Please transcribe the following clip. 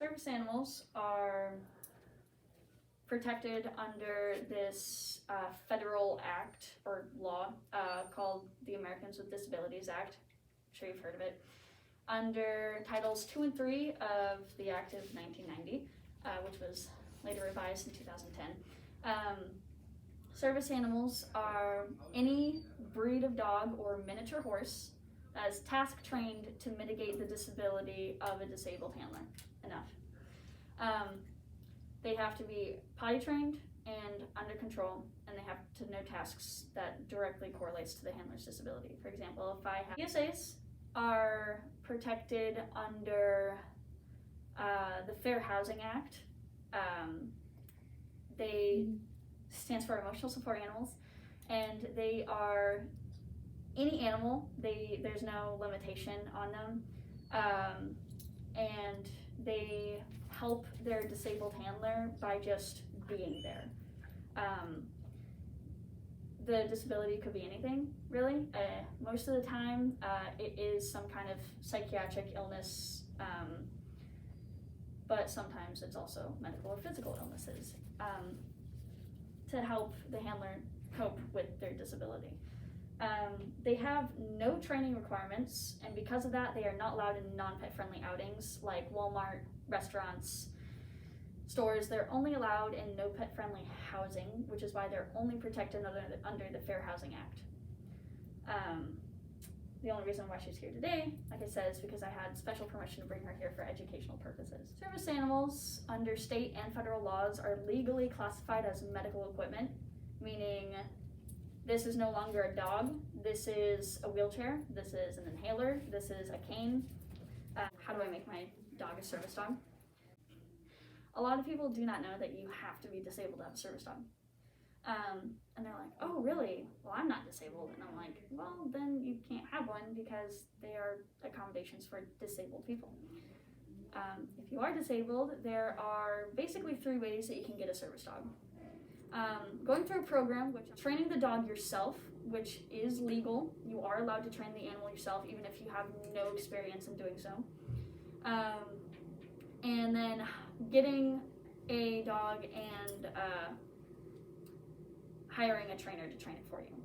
Service animals are protected under this federal act or law called the Americans with Disabilities Act. I'm sure you've heard of it. Under Titles 2 and 3 of the Act of 1990, which was later revised in 2010. Service animals are any breed of dog or miniature horse that is task trained to mitigate the disability of a disabled handler. Enough. They have to be potty trained and under control, and they have to know tasks that directly correlates to the handler's disability. For example, if I have PSAs are protected under the Fair Housing Act. They stands for Emotional Support Animals, and they are any animal. There's no limitation on them, and they help their disabled handler by just being there. The disability could be anything, really. Most of the time, it is some kind of psychiatric illness, but sometimes it's also medical or physical illnesses to help the handler cope with their disability. They have no training requirements, and because of that, they are not allowed in non-pet friendly outings like Walmart, restaurants, stores. They're only allowed in no pet friendly housing, which is why they're only protected under the Fair Housing Act. The only reason why she's here today, like I said, is because I had special permission to bring her here for educational purposes. Service animals under state and federal laws are legally classified as medical equipment, meaning this is no longer a dog, this is a wheelchair, this is an inhaler, this is a cane. How do I make my dog a service dog? A lot of people do not know that you have to be disabled to have a service dog. And they're like, oh really? Well, I'm not disabled. And I'm like, well, then you can't have one because they are accommodations for disabled people. If you are disabled, there are basically 3 ways that you can get a service dog. Going through a program, which is training the dog yourself, which is legal. You are allowed to train the animal yourself, even if you have no experience in doing so. And then getting a dog and hiring a trainer to train it for you.